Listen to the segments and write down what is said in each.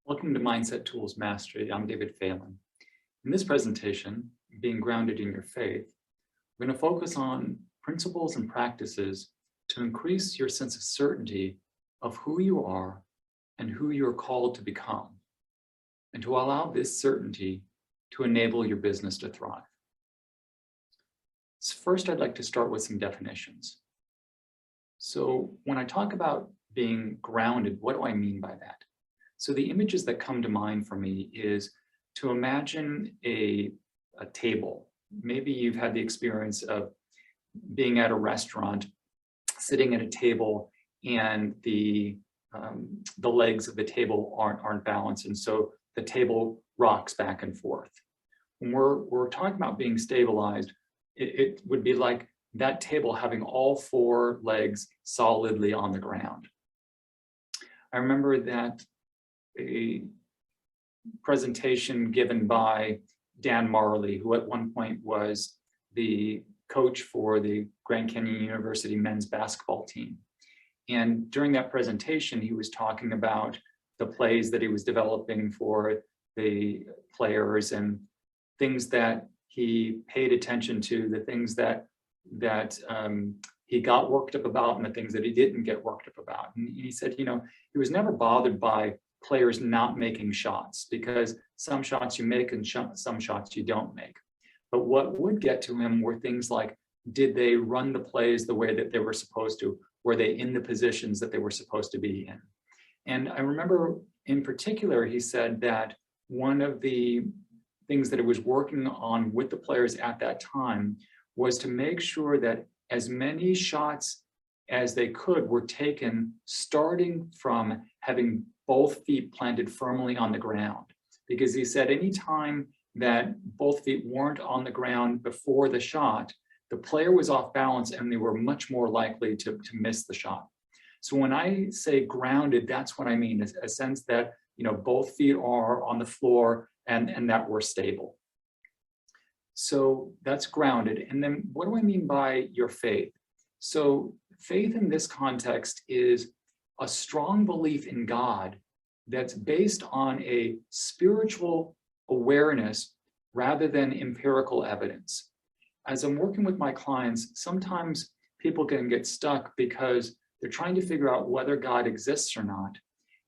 Welcome to Mindset Tools Mastery. I'm David Phelan. In this presentation, being grounded in your faith, we're going to focus on principles and practices to increase your sense of certainty of who you are and who you're called to become, and to allow this certainty to enable your business to thrive. So first, I'd like to start with some definitions. So when I talk about being grounded, what do I mean by that? So the images that come to mind for me is to imagine a table. Maybe you've had the experience of being at a restaurant, sitting at a table, and the legs of the table aren't balanced, and so the table rocks back and forth. When we're talking about being stabilized, it would be like that table having all four legs solidly on the ground. I remember that a presentation given by Dan Marley, who at one point was the coach for the Grand Canyon University men's basketball team. And during that presentation, he was talking about the plays that he was developing for the players and things that he paid attention to, the things that he got worked up about and the things that he didn't get worked up about. And he said, he was never bothered by players not making shots, because some shots you make and some shots you don't make. But what would get to him were things like, did they run the plays the way that they were supposed to? Were they in the positions that they were supposed to be in? And I remember in particular, he said that one of the things that he was working on with the players at that time was to make sure that as many shots as they could were taken, starting from having both feet planted firmly on the ground. Because he said anytime that both feet weren't on the ground before the shot, the player was off balance and they were much more likely to miss the shot. So when I say grounded, that's what I mean, is a sense that both feet are on the floor and that we're stable. So that's grounded. And then what do I mean by your faith? So faith in this context is a strong belief in God that's based on a spiritual awareness rather than empirical evidence. As I'm working with my clients, sometimes people can get stuck because they're trying to figure out whether God exists or not.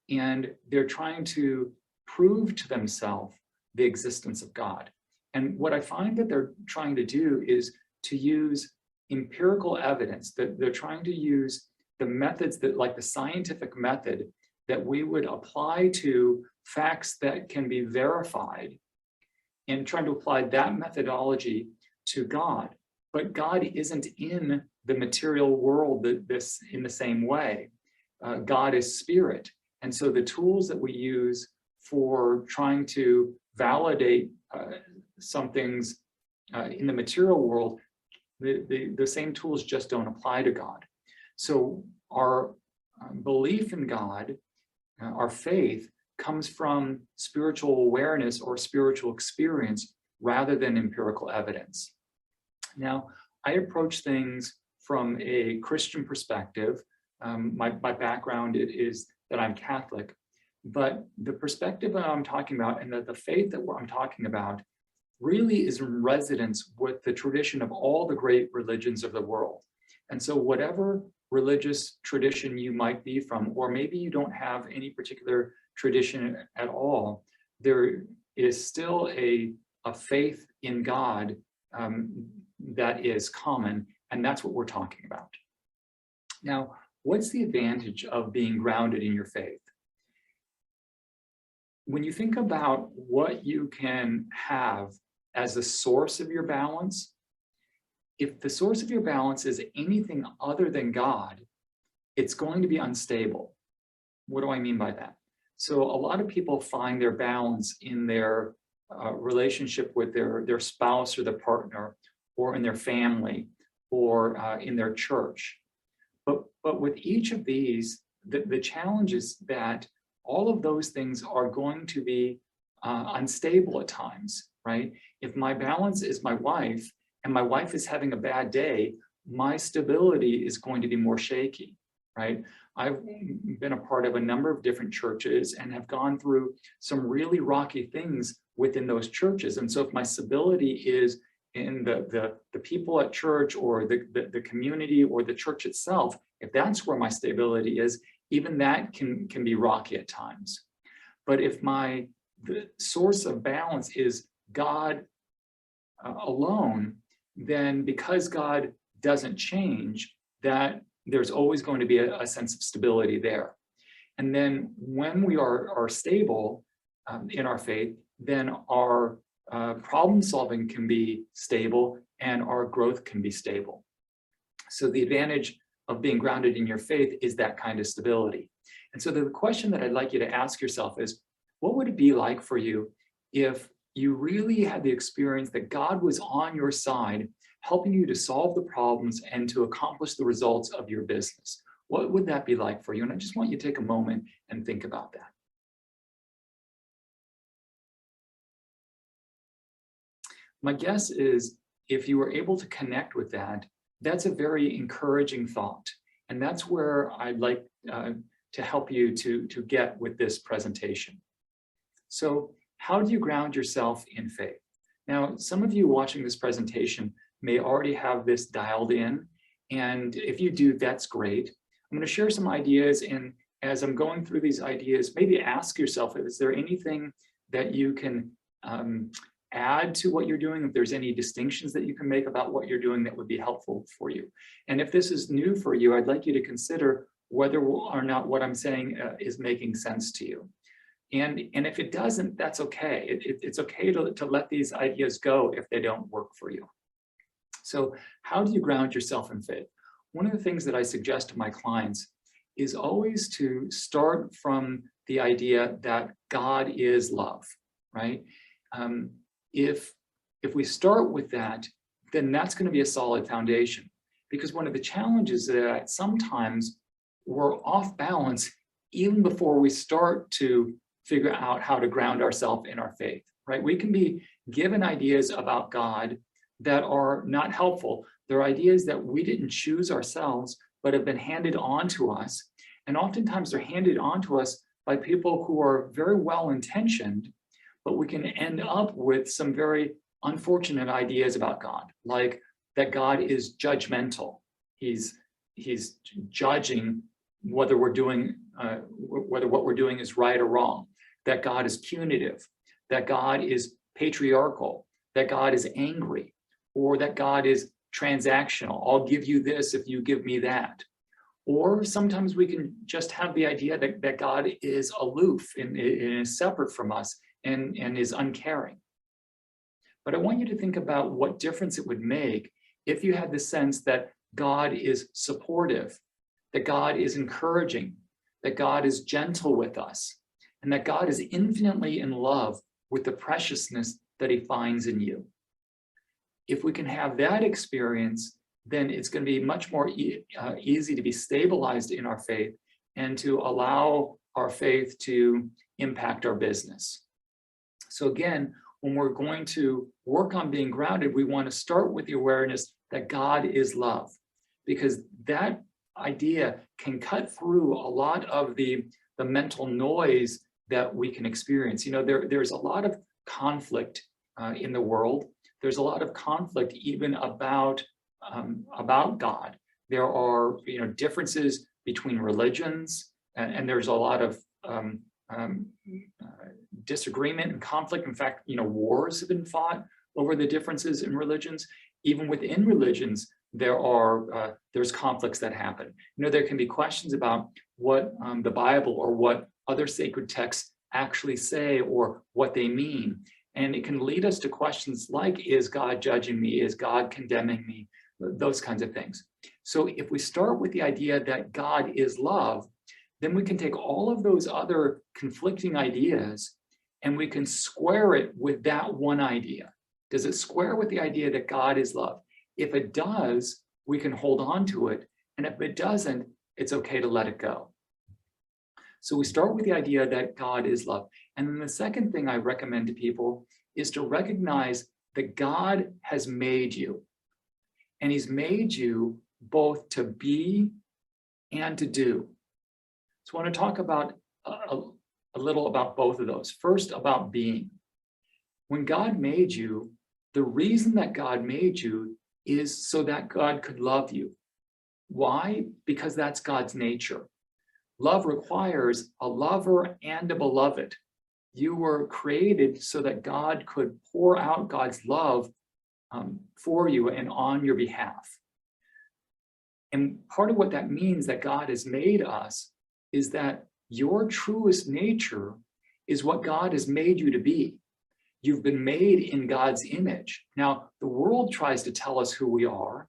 And they're trying to prove to themselves the existence of God. And what I find that they're trying to do is to use empirical evidence, that they're trying to use the methods that, like the scientific method, that we would apply to facts that can be verified, and trying to apply that methodology to God. But God isn't in the material world in the same way. God is spirit. And so the tools that we use for trying to validate some things in the material world, the same tools just don't apply to God. So our belief in God, our faith, comes from spiritual awareness or spiritual experience rather than empirical evidence. Now, I approach things from a Christian perspective. My background is that I'm Catholic, but the perspective that I'm talking about and the faith that I'm talking about really is in resonance with the tradition of all the great religions of the world. And so whatever religious tradition you might be from, or maybe you don't have any particular tradition at all, there is still a faith in God that is common, and that's what we're talking about. Now, what's the advantage of being grounded in your faith? When you think about what you can have as the source of your balance, if the source of your balance is anything other than God, it's going to be unstable. What do I mean by that? So a lot of people find their balance in their relationship with their spouse or their partner, or in their family, or in their church. But with each of these, the challenge is that all of those things are going to be unstable at times, right? If my balance is my wife, and my wife is having a bad day, my stability is going to be more shaky. right? I've been a part of a number of different churches and have gone through some really rocky things within those churches. And so if my stability is in the people at church or the community or the church itself, if that's where my stability is, even that can be rocky at times. But if the source of balance is God alone, then because God doesn't change, that there's always going to be a sense of stability there. And then when we are stable in our faith, then our problem solving can be stable and our growth can be stable. So the advantage of being grounded in your faith is that kind of stability. And so the question that I'd like you to ask yourself is, what would it be like for you if you really had the experience that God was on your side, helping you to solve the problems and to accomplish the results of your business? What would that be like for you? And I just want you to take a moment and think about that. My guess is if you were able to connect with that, that's a very encouraging thought. And that's where I'd like to help you to get with this presentation. So how do you ground yourself in faith? Now, some of you watching this presentation may already have this dialed in. And if you do, that's great. I'm going to share some ideas. And as I'm going through these ideas, maybe ask yourself, is there anything that you can add to what you're doing? If there's any distinctions that you can make about what you're doing that would be helpful for you. And if this is new for you, I'd like you to consider whether or not what I'm saying is making sense to you. And if it doesn't, that's okay. It's okay to let these ideas go if they don't work for you. So how do you ground yourself in faith? One of the things that I suggest to my clients is always to start from the idea that God is love, right? If we start with that, then that's going to be a solid foundation. Because one of the challenges is that sometimes we're off balance even before we start to figure out how to ground ourselves in our faith, right? We can be given ideas about God that are not helpful. They're ideas that we didn't choose ourselves, but have been handed on to us. And oftentimes they're handed on to us by people who are very well-intentioned, but we can end up with some very unfortunate ideas about God, like that God is judgmental. He's judging whether we're doing, whether what we're doing is right or wrong, that God is punitive, that God is patriarchal, that God is angry, or that God is transactional. I'll give you this if you give me that. Or sometimes we can just have the idea that God is aloof and is separate from us and is uncaring. But I want you to think about what difference it would make if you had the sense that God is supportive, that God is encouraging, that God is gentle with us, and that God is infinitely in love with the preciousness that he finds in you. If we can have that experience, then it's going to be much more easy to be stabilized in our faith and to allow our faith to impact our business. So again, when we're going to work on being grounded, we want to start with the awareness that God is love, because that idea can cut through a lot of the mental noise that we can experience. You know, there's a lot of conflict in the world. There's a lot of conflict even about God. There are, differences between religions, and there's a lot of disagreement and conflict. In fact, wars have been fought over the differences in religions. Even within religions, there's conflicts that happen. There can be questions about what the Bible or what other sacred texts actually say or what they mean. And it can lead us to questions like, is God judging me? Is God condemning me? Those kinds of things. So if we start with the idea that God is love, then we can take all of those other conflicting ideas and we can square it with that one idea. Does it square with the idea that God is love? If it does, we can hold on to it. And if it doesn't, it's okay to let it go. So we start with the idea that God is love. And then the second thing I recommend to people is to recognize that God has made you. And he's made you both to be and to do. So I want to talk about a little about both of those. First, about being. When God made you, the reason that God made you is so that God could love you. Why? Because that's God's nature. Love requires a lover and a beloved. You were created so that God could pour out God's love for you and on your behalf. And part of what that means that God has made us is that your truest nature is what God has made you to be. You've been made in God's image. Now, the world tries to tell us who we are,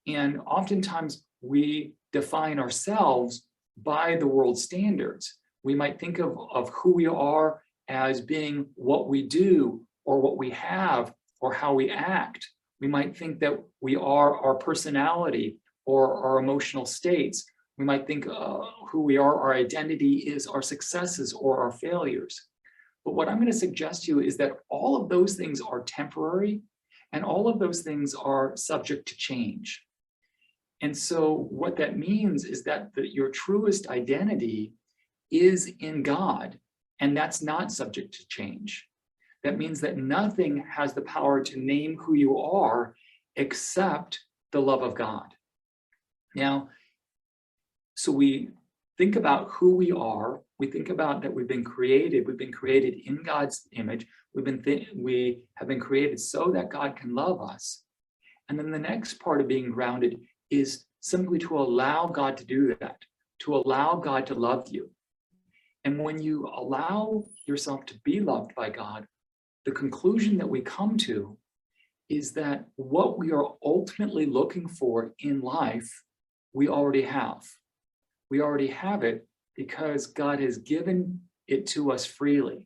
and oftentimes we define ourselves by the world's standards. We might think of who we are as being what we do or what we have or how we act. We might think that we are our personality or our emotional states. We might think who we are, our identity is our successes or our failures. But what I'm going to suggest to you is that all of those things are temporary and all of those things are subject to change. And so what that means is that your truest identity is in God, and that's not subject to change. That means that nothing has the power to name who you are except the love of God. Now, so we think about who we are. We think about that we've been created in God's image. We have been created so that God can love us. And then the next part of being grounded is simply to allow God to do that, to allow God to love you. And when you allow yourself to be loved by God, the conclusion that we come to is that what we are ultimately looking for in life, we already have. We already have it because God has given it to us freely.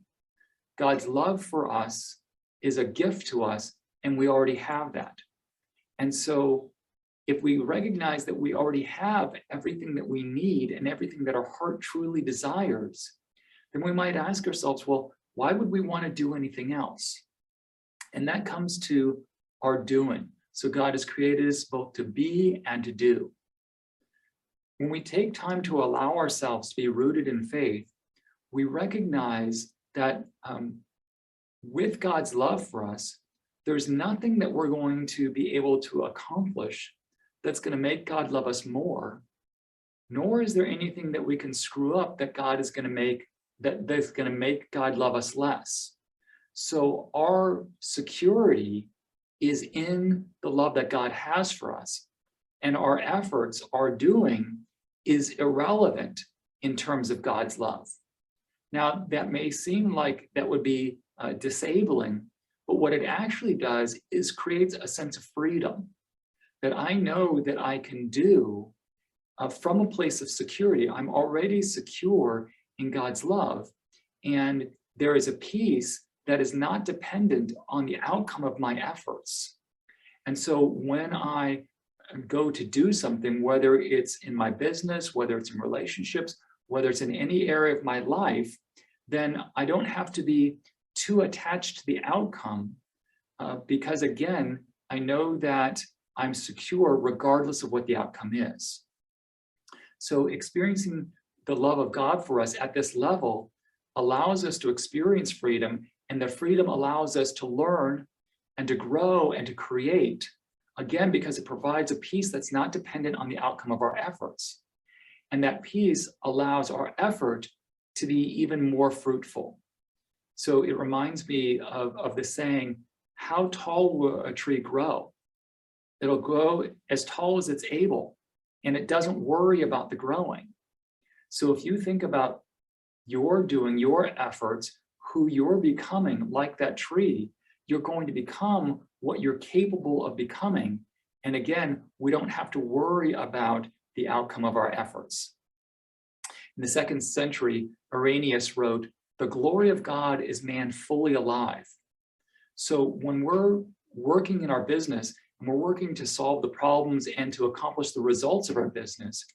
God's love for us is a gift to us, and we already have that. And so if we recognize that we already have everything that we need and everything that our heart truly desires, then we might ask ourselves, well, why would we want to do anything else? And that comes to our doing. So God has created us both to be and to do. When we take time to allow ourselves to be rooted in faith, we recognize that with God's love for us, there's nothing that we're going to be able to accomplish that's going to make God love us more, nor is there anything that we can screw up that God is going to make that's going to make God love us less. So our security is in the love that God has for us, and our efforts, our doing, is irrelevant in terms of God's love. Now, that may seem like that would be disabling, but what it actually does is creates a sense of freedom that I know that I can do from a place of security. I'm already secure in God's love, and there is a peace that is not dependent on the outcome of my efforts. And so when I go to do something, whether it's in my business, whether it's in relationships, whether it's in any area of my life, then I don't have to be too attached to the outcome because again, I know that I'm secure regardless of what the outcome is. So experiencing the love of God for us at this level allows us to experience freedom, and the freedom allows us to learn and to grow and to create, again, because it provides a peace that's not dependent on the outcome of our efforts. And that peace allows our effort to be even more fruitful. So it reminds me of the saying, how tall will a tree grow? It'll grow as tall as it's able, and it doesn't worry about the growing. So if you think about your doing, your efforts, who you're becoming like that tree, you're going to become what you're capable of becoming. And again, we don't have to worry about the outcome of our efforts. In the 2nd century, Irenaeus wrote, "The glory of God is man fully alive." So when we're working in our business and we're working to solve the problems and to accomplish the results of our business,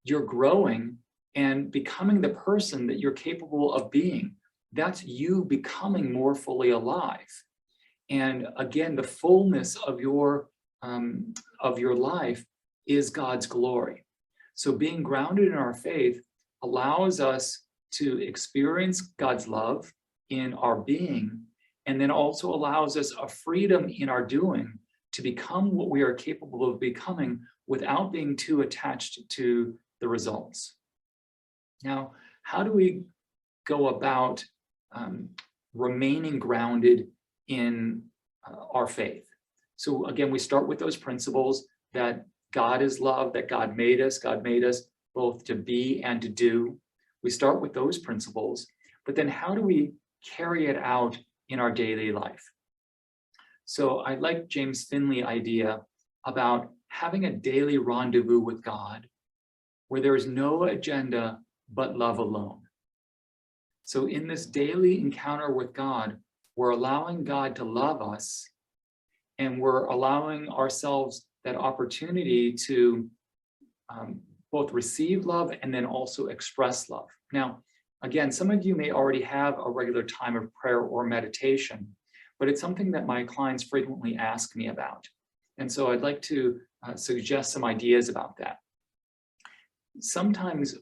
you're growing and becoming the person that you're capable of being. That's you becoming more fully alive. And again, the fullness of your life is God's glory. So being grounded in our faith allows us to experience God's love in our being, and then also allows us a freedom in our doing to become what we are capable of becoming without being too attached to the results. Now, how do we go about remaining grounded in our faith? So again, we start with those principles that God is love, that God made us both to be and to do. We start with those principles, but then how do we carry it out in our daily life? So I like James Finley's idea about having a daily rendezvous with God where there is no agenda but love alone. So in this daily encounter with God, we're allowing God to love us, and we're allowing ourselves that opportunity to both receive love and then also express love. Now, again, some of you may already have a regular time of prayer or meditation, but it's something that my clients frequently ask me about. And so I'd like to suggest some ideas about that. Sometimes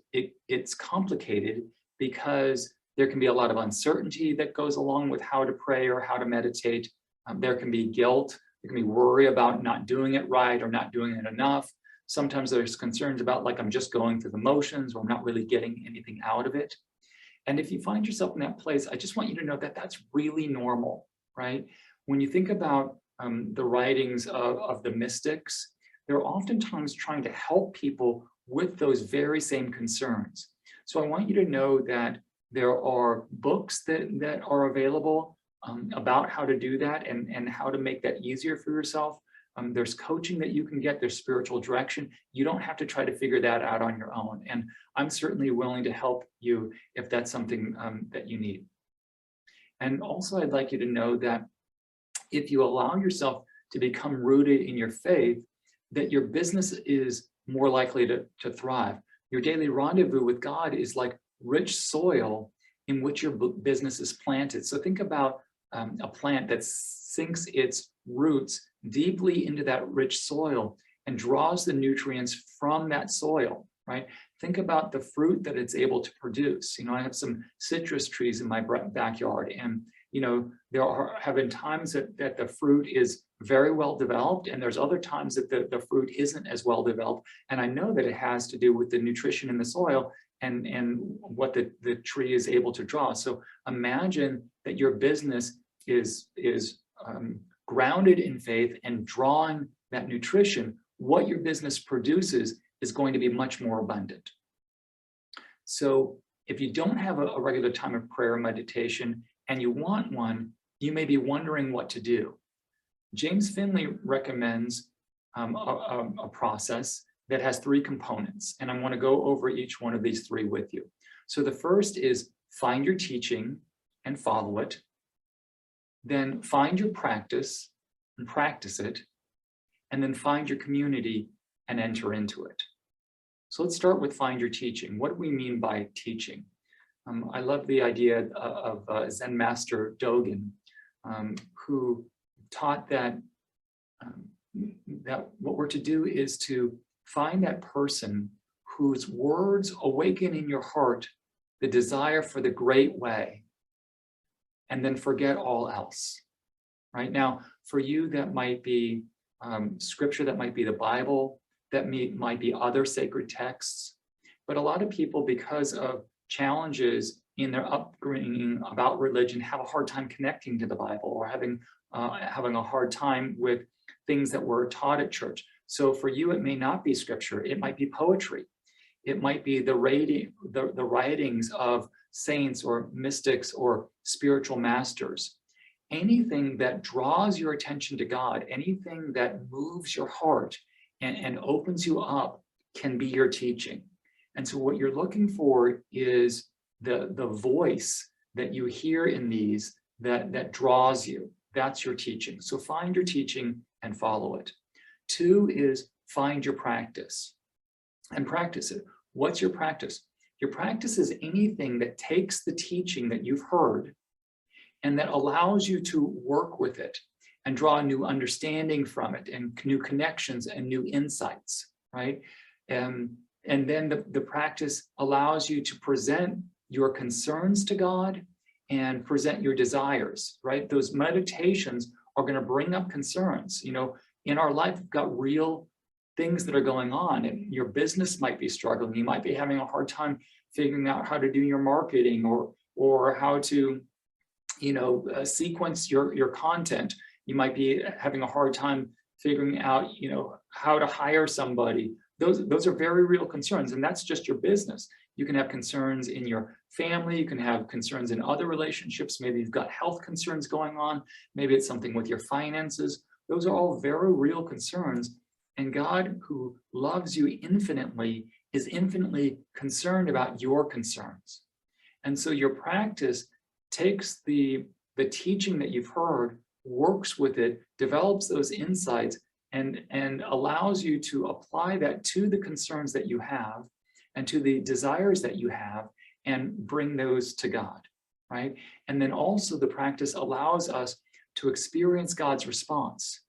it's complicated because there can be a lot of uncertainty that goes along with how to pray or how to meditate. There can be guilt, there can be worry about not doing it right or not doing it enough. Sometimes there's concerns about, like, I'm just going through the motions, or I'm not really getting anything out of it. And if you find yourself in that place, I just want you to know that that's really normal, right? When you think about the writings of the mystics, they're oftentimes trying to help people with those very same concerns. So I want you to know that there are books that are available about how to do that and how to make that easier for yourself. There's coaching that you can get, there's spiritual direction. You don't have to try to figure that out on your own. And I'm certainly willing to help you if that's something that you need. And also, I'd like you to know that if you allow yourself to become rooted in your faith, that your business is more likely to thrive. Your daily rendezvous with God is like rich soil in which your business is planted. So think about a plant that sinks its roots deeply into that rich soil and draws the nutrients from that soil, right? Think about the fruit that it's able to produce. You know, I have some citrus trees in my backyard, and you know, have been times that the fruit is very well developed, and there's other times that the fruit isn't as well developed. And I know that it has to do with the nutrition in the soil and what the tree is able to draw. So imagine that your business is grounded in faith and drawing that nutrition. What your business produces is going to be much more abundant. So if you don't have a regular time of prayer or meditation and you want one, you may be wondering what to do. James Finley recommends a process that has three components, and I want to go over each one of these three with you. So the first is find your teaching and follow it. Then find your practice and practice it. And then find your community and enter into it. So let's start with find your teaching. What do we mean by teaching? I love the idea of Zen master Dogen, who taught that what we're to do is to find that person whose words awaken in your heart the desire for the great way, and then forget all else. Right now, for you, that might be scripture, that might be the Bible, that might be other sacred texts. But a lot of people, because of challenges in their upbringing about religion, have a hard time connecting to the Bible, or having a hard time with things that were taught at church. So for you, it may not be scripture. It might be poetry. It might be the writings of saints or mystics or spiritual masters. Anything that draws your attention to God, anything that moves your heart and opens you up, can be your teaching. And so what you're looking for is the voice that you hear in these that draws you. That's your teaching. So find your teaching and follow it. 2 is find your practice and practice it. What's your practice? Your practice is anything that takes the teaching that you've heard and that allows you to work with it and draw a new understanding from it and new connections and new insights, right? And then the practice allows you to present your concerns to God and present your desires, right? Those meditations are going to bring up concerns. You know, in our life, we've got real things that are going on, and your business might be struggling. You might be having a hard time figuring out how to do your marketing or how to, you know, sequence your content. You might be having a hard time figuring out, you know, how to hire somebody. Those are very real concerns, and that's just your business. You can have concerns in your family. You can have concerns in other relationships. Maybe you've got health concerns going on. Maybe it's something with your finances. Those are all very real concerns. And God, who loves you infinitely, is infinitely concerned about your concerns. And so your practice takes the teaching that you've heard, works with it, develops those insights, and allows you to apply that to the concerns that you have and to the desires that you have and bring those to God, right? And then also the practice allows us to experience God's response.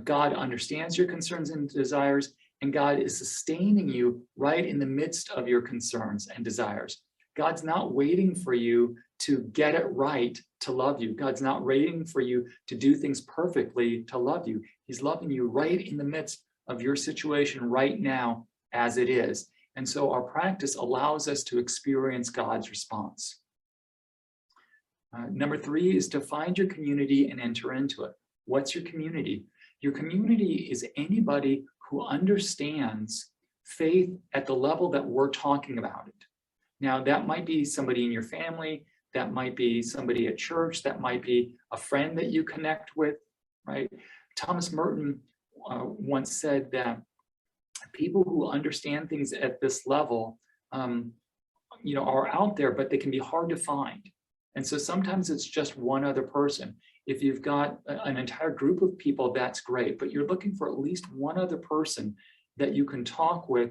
God understands your concerns and desires, and God is sustaining you right in the midst of your concerns and desires. God's not waiting for you to get it right to love you. God's not waiting for you to do things perfectly to love you. He's loving you right in the midst of your situation right now as it is. And so our practice allows us to experience God's response. Number 3 is to find your community and enter into it. What's your community? Your community is anybody who understands faith at the level that we're talking about it. Now, that might be somebody in your family, that might be somebody at church, that might be a friend that you connect with, right? Thomas Merton once said that people who understand things at this level, you know, are out there, but they can be hard to find. And so sometimes it's just one other person. If you've got an entire group of people, that's great, but you're looking for at least one other person that you can talk with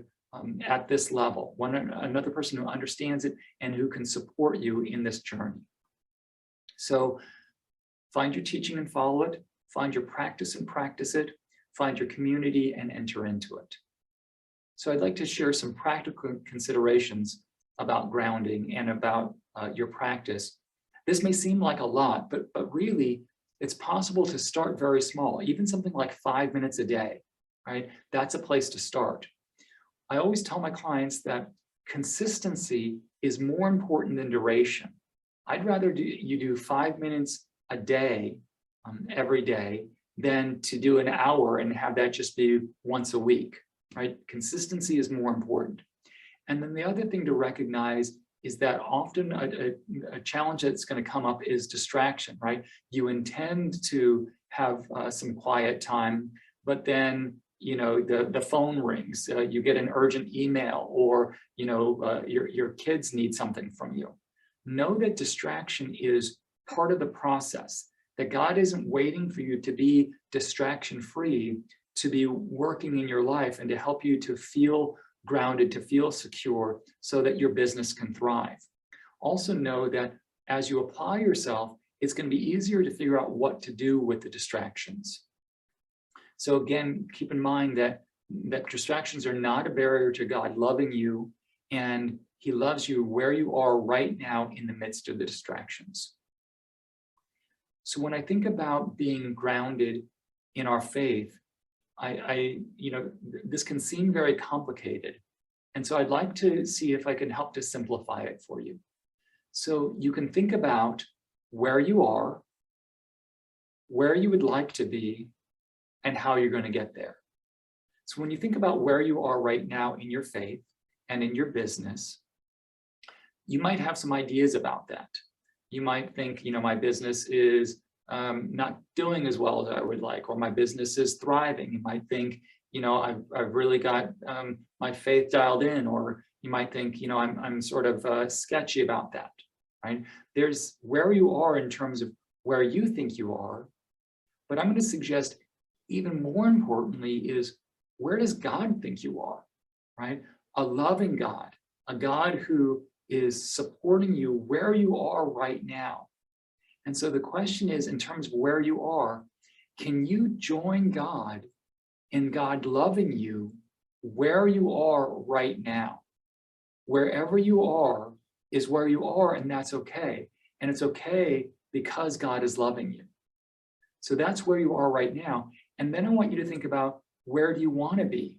at this level, another person who understands it and who can support you in this journey. So find your teaching and follow it, find your practice and practice it, find your community and enter into it. So I'd like to share some practical considerations about grounding and about your practice. This may seem like a lot, but really it's possible to start very small, even something like 5 minutes a day, right? That's a place to start. I always tell my clients that consistency is more important than duration. I'd rather you do 5 minutes a day, every day, than to do an hour and have that just be once a week, right? Consistency is more important. And then the other thing to recognize is that often a challenge that's going to come up is distraction, right? You intend to have some quiet time, but then you know the phone rings, you get an urgent email, or you know your kids need something from you. Know that distraction is part of the process, that God isn't waiting for you to be distraction free to be working in your life and to help you to feel grounded, to feel secure so that your business can thrive. Also know that as you apply yourself, it's going to be easier to figure out what to do with the distractions. So again, keep in mind that distractions are not a barrier to God loving you, and he loves you where you are right now in the midst of the distractions. So when I think about being grounded in our faith, you know, this can seem very complicated. And so I'd like to see if I can help to simplify it for you. So you can think about where you are, where you would like to be, and how you're going to get there. So when you think about where you are right now in your faith and in your business, you might have some ideas about that. You might think, you know, my business is not doing as well as I would like, or my business is thriving. You might think, you know, I've really got my faith dialed in, or you might think, you know, I'm sort of sketchy about that, right? There's where you are in terms of where you think you are, but I'm going to suggest even more importantly is where does God think you are, right? A loving God, a God who is supporting you where you are right now. And so the question is, in terms of where you are, can you join God in God loving you where you are right now. Wherever you are is where you are, and that's okay. And it's okay because God is loving you. So that's where you are right now. And then I want you to think about, where do you want to be?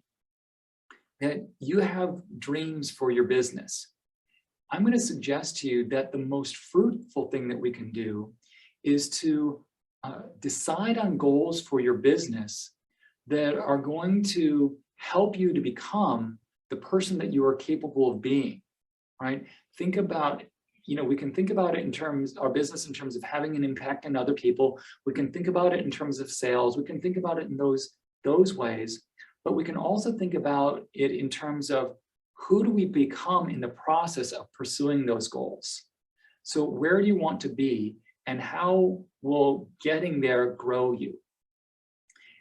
That you have dreams for your business. I'm going to suggest to you that the most fruitful thing that we can do is to decide on goals for your business that are going to help you to become the person that you are capable of being, right? Think about, we can think about it in terms, our business in terms of having an impact on other people. We can think about it in terms of sales. We can think about it in those ways, but we can also think about it in terms of, who do we become in the process of pursuing those goals? So where do you want to be, and how will getting there grow you?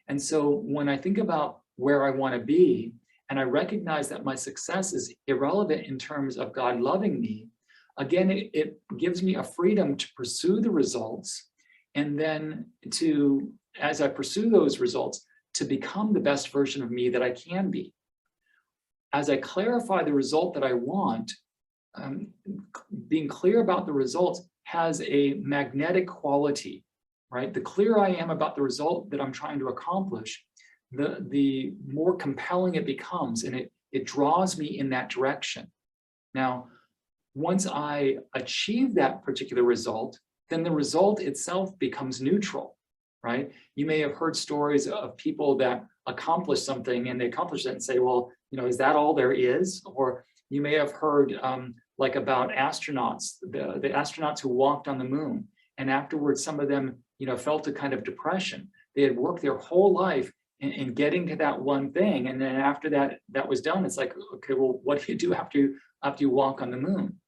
And so when I think about where I want to be, and I recognize that my success is irrelevant in terms of God loving me, again, it gives me a freedom to pursue the results, and then to, as I pursue those results, to become the best version of me that I can be. As I clarify the result that I want, being clear about the results has a magnetic quality, right? The clearer I am about the result that I'm trying to accomplish, the more compelling it becomes, and it draws me in that direction. Now, once I achieve that particular result, then the result itself becomes neutral, right? You may have heard stories of people that accomplish something and they accomplish it and say, well, is that all there is? Or you may have heard like about astronauts, the astronauts who walked on the moon, and afterwards some of them, felt a kind of depression. They had worked their whole life in getting to that one thing, and then after that was done, it's like, okay, well, what do you do after you walk on the moon,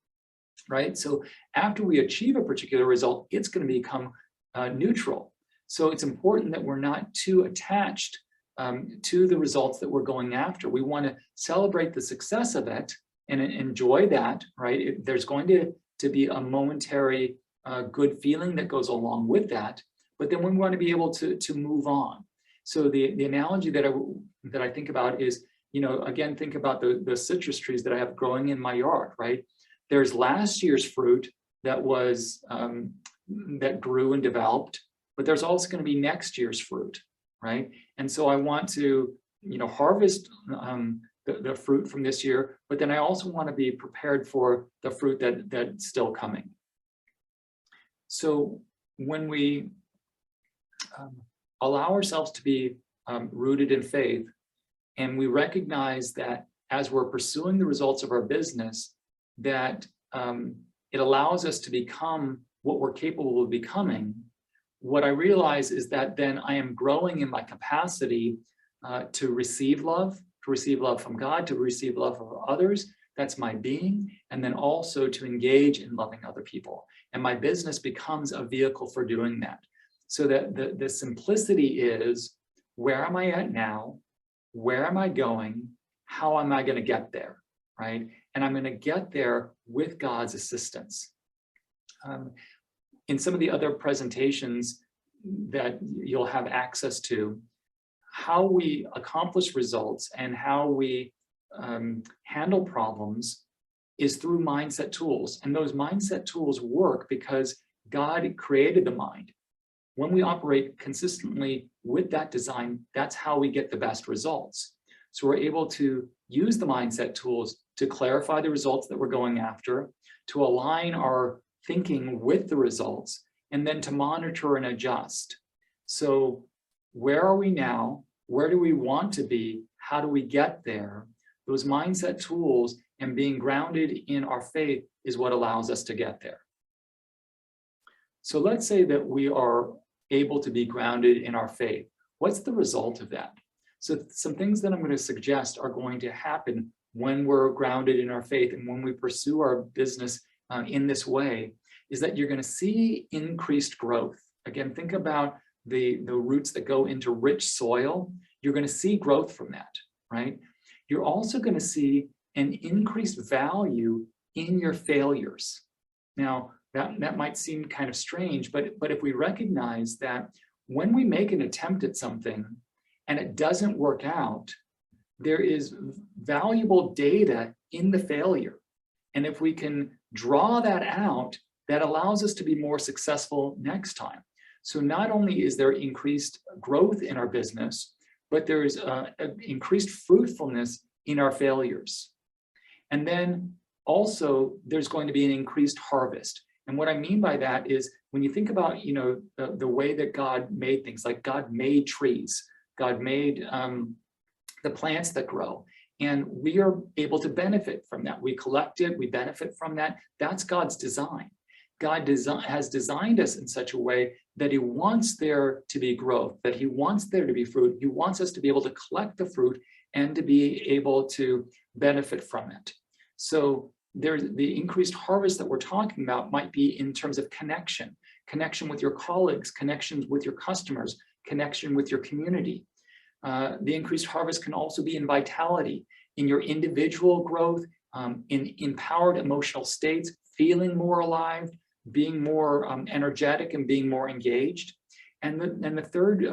right? So after we achieve a particular result, it's going to become neutral. So it's important that we're not too attached to the results that we're going after. We want to celebrate the success of it and enjoy that, right? There's going to be a momentary good feeling that goes along with that, but then we want to be able to move on. So the analogy that I think about is, again, think about the citrus trees that I have growing in my yard, right? There's last year's fruit that was that grew and developed, but there's also going to be next year's fruit, right? And so I want to, harvest the fruit from this year, but then I also want to be prepared for the fruit that's still coming. So when we allow ourselves to be rooted in faith, and we recognize that as we're pursuing the results of our business, that it allows us to become what we're capable of becoming, what I realize is that then I am growing in my capacity to receive love from God, to receive love from others. That's my being. And then also to engage in loving other people. And my business becomes a vehicle for doing that. So that the simplicity is, where am I at now? Where am I going? How am I going to get there, right? And I'm going to get there with God's assistance. In some of the other presentations that you'll have access to, how we accomplish results and how we handle problems is through mindset tools. And those mindset tools work because God created the mind. When we operate consistently with that design, that's how we get the best results. So we're able to use the mindset tools to clarify the results that we're going after, to align our thinking with the results, and then to monitor and adjust. So where are we now? Where do we want to be? How do we get there? Those mindset tools and being grounded in our faith is what allows us to get there. So let's say that we are able to be grounded in our faith. What's the result of that? So some things that I'm going to suggest are going to happen when we're grounded in our faith and when we pursue our business in this way, is that you're going to see increased growth. Again, think about the roots that go into rich soil. You're going to see growth from that, right? You're also going to see an increased value in your failures. Now, that might seem kind of strange, but if we recognize that when we make an attempt at something and it doesn't work out, there is valuable data in the failure. And if we can draw that out, that allows us to be more successful next time. So not only is there increased growth in our business, but there is increased fruitfulness in our failures. And then also there's going to be an increased harvest. And what I mean by that is when you think about, the way that God made things, like God made trees, God made the plants that grow, and we are able to benefit from that. We collect it, we benefit from that. That's God's design. God has designed us in such a way that he wants there to be growth, that he wants there to be fruit. He wants us to be able to collect the fruit and to be able to benefit from it. So there's the increased harvest that we're talking about might be in terms of connection with your colleagues, connections with your customers, connection with your community. The increased harvest can also be in vitality, in your individual growth, in empowered emotional states, feeling more alive, being more energetic and being more engaged. And the third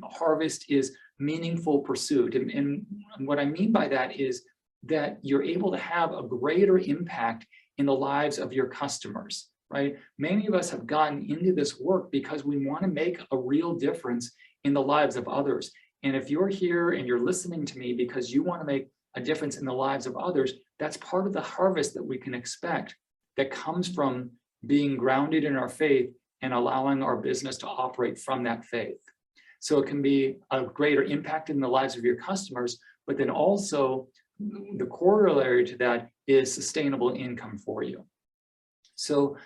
harvest is meaningful pursuit. And what I mean by that is that you're able to have a greater impact in the lives of your customers, right? Many of us have gotten into this work because we want to make a real difference in the lives of others. And if you're here and you're listening to me because you want to make a difference in the lives of others, that's part of the harvest that we can expect that comes from being grounded in our faith and allowing our business to operate from that faith. So it can be a greater impact in the lives of your customers, but then also the corollary to that is sustainable income for you. So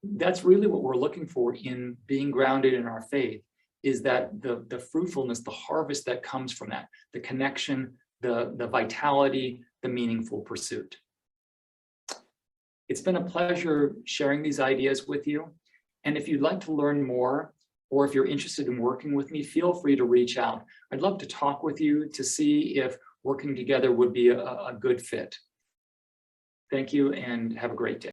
that's really what we're looking for in being grounded in our faith, is that the fruitfulness, the harvest that comes from that, the connection, the vitality, the meaningful pursuit. It's been a pleasure sharing these ideas with you. And if you'd like to learn more, or if you're interested in working with me, feel free to reach out. I'd love to talk with you to see if working together would be a good fit. Thank you and have a great day.